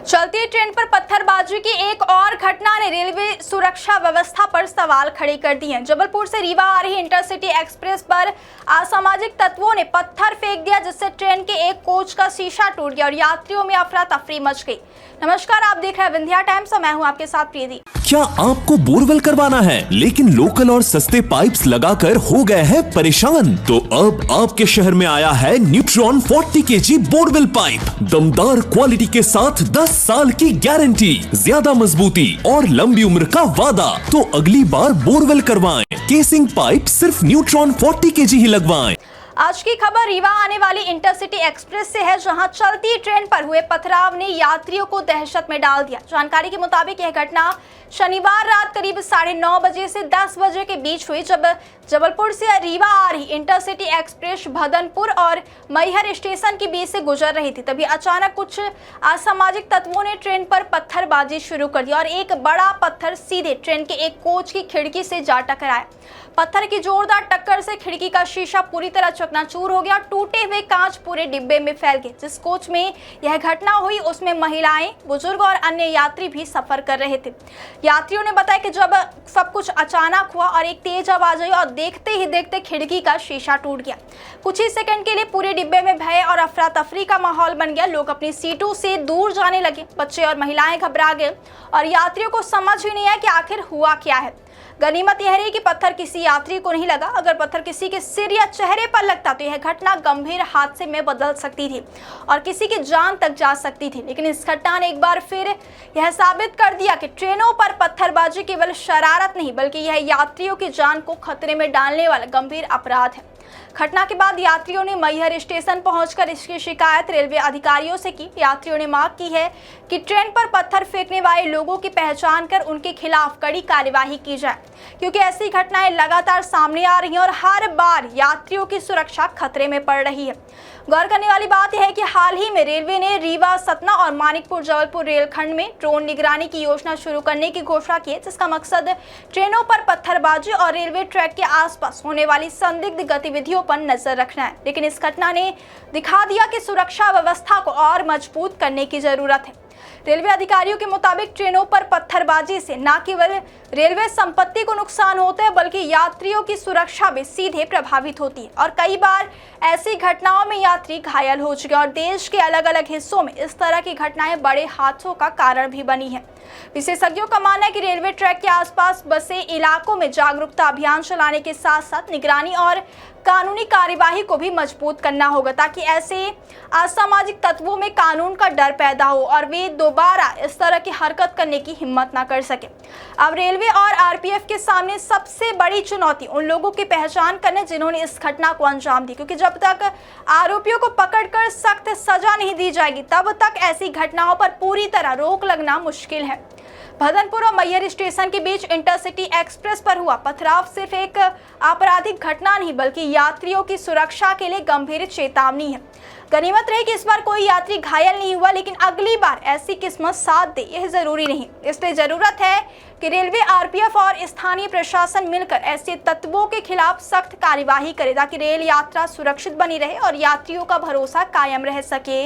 चलती ट्रेन पर पत्थरबाजी की एक और घटना ने रेलवे सुरक्षा व्यवस्था पर सवाल खड़े कर दिए हैं। जबलपुर से रीवा आ रही इंटरसिटी एक्सप्रेस पर असामाजिक तत्वों ने पत्थर फेंक दिया, जिससे ट्रेन के एक कोच का शीशा टूट गया और यात्रियों में अफरा तफरी मच गई। नमस्कार, आप देख रहे हैं विंध्या टाइम्स और मैं हूं आपके साथ प्रीति। क्या आपको बोरवेल करवाना है लेकिन लोकल और सस्ते पाइप्स लगाकर हो गए हैं परेशान? तो अब आपके शहर में आया है न्यूट्रॉन 40 kg बोरवेल पाइप। दमदार क्वालिटी के साथ 10 साल की गारंटी, ज्यादा मजबूती और लंबी उम्र का वादा। तो अगली बार बोरवेल करवाएं, केसिंग पाइप सिर्फ न्यूट्रॉन 40 kg ही लगवाएं। आज की खबर रीवा आने वाली इंटरसिटी एक्सप्रेस से है, जहां चलती ट्रेन पर हुए पथराव ने यात्रियों को दहशत में डाल दिया। जानकारी के मुताबिक यह घटना शनिवार रात करीब 9:30 बजे से 10 बजे के बीच हुई, जब जबलपुर से रीवा आ रही इंटरसिटी एक्सप्रेस भदनपुर और मैहर स्टेशन के बीच से गुजर रही थी। तभी अचानक कुछ असामाजिक तत्वों ने ट्रेन पर पत्थरबाजी शुरू कर दी और एक बड़ा पत्थर सीधे ट्रेन के एक कोच की खिड़की से जा टकराया। पत्थर की जोरदार टक्कर से खिड़की का शीशा पूरी तरह चकनाचूर हो गया। टूटे हुए कांच पूरे डिब्बे में फैल गए। जिस कोच में यह घटना हुई उसमें महिलाएं, बुजुर्ग और अन्य यात्री भी सफर कर रहे थे। यात्रियों ने बताया कि जब सब कुछ अचानक हुआ और एक तेज आवाज आई और देखते ही देखते खिड़की का शीशा टूट गया। कुछ ही सेकंड के लिए पूरे डिब्बे में भय और अफरा तफरी का माहौल बन गया। लोग अपनी सीटों से दूर जाने लगे। बच्चे और महिलाएं घबरा गए और यात्रियों को समझ ही नहीं आया कि आखिर हुआ क्या है। गनीमत यह रही कि पत्थर किसी यात्री को नहीं लगा। अगर पत्थर किसी के सिर या चेहरे पर लगता तो यह घटना गंभीर हादसे में बदल सकती थी और किसी की जान तक जा सकती थी। लेकिन इस घटना ने एक बार फिर यह साबित कर दिया कि ट्रेनों पर पत्थरबाजी केवल शरारत नहीं, बल्कि यह यात्रियों की जान को खतरे में डालने वाला गंभीर अपराध है। घटना के बाद यात्रियों ने मैहर स्टेशन पहुंचकर इसकी शिकायत रेलवे अधिकारियों से की। यात्रियों ने मांग की है कि ट्रेन पर पत्थर फेंकने वाले लोगों की पहचान कर उनके खिलाफ कड़ी कार्यवाही की जाए, क्योंकि ऐसी घटनाएं लगातार सामने आ रही हैं और हर बार यात्रियों की सुरक्षा खतरे में पड़ रही है। गौर करने वाली बात यह है कि हाल ही में रेलवे ने रीवा, सतना और मानिकपुर जबलपुर रेलखंड में ड्रोन निगरानी की योजना शुरू करने की घोषणा की है, जिसका मकसद ट्रेनों पर पत्थरबाजी और रेलवे ट्रैक के आसपास होने वाली संदिग्ध गतिविधियों पर नजर रखना है। लेकिन इस घटना ने दिखा दिया कि सुरक्षा व्यवस्था को और मजबूत करने की जरूरत है। रेलवे अधिकारियों के मुताबिक ट्रेनों पर पत्थरबाजी से न केवल रेलवे संपत्ति को नुकसान होता है, बल्कि यात्रियों की सुरक्षा भी सीधे प्रभावित होती है और कई बार ऐसी घटनाओं में यात्री घायल हो चुके हैं और देश के अलग अलग हिस्सों में इस तरह की घटनाएं बड़े हादसों का कारण भी बनी है। विशेषज्ञों का मानना है कि रेलवे ट्रैक के आसपास बसे इलाकों में जागरूकता अभियान चलाने के साथ साथ निगरानी और कानूनी कार्यवाही को भी मजबूत करना होगा, ताकि ऐसे असामाजिक तत्वों में कानून का डर पैदा हो और वे दोबारा इस तरह की हरकत करने की हिम्मत ना कर सके। अब रेलवे और आरपीएफ के सामने सबसे बड़ी चुनौती उन लोगों की पहचान करना जिन्होंने इस घटना को अंजाम दी, क्योंकि जब तक आरोपियों को पकड़कर सख्त सजा नहीं दी जाएगी तब तक ऐसी घटनाओं पर पूरी तरह रोक लगना मुश्किल है। भदनपुर और मैहर स्टेशन के बीच इंटरसिटी एक्सप्रेस पर हुआ पथराव सिर्फ एक आपराधिक घटना नहीं, बल्कि यात्रियों की सुरक्षा के लिए गंभीर चेतावनी है। गनीमत रही कि इस बार कोई यात्री घायल नहीं हुआ, लेकिन अगली बार ऐसी किस्मत साथ दे यह जरूरी नहीं। इसलिए जरूरत है कि रेलवे, आरपीएफ और स्थानीय प्रशासन मिलकर ऐसे तत्वों के खिलाफ सख्त कार्यवाही करे, ताकि रेल यात्रा सुरक्षित बनी रहे और यात्रियों का भरोसा कायम रह सके।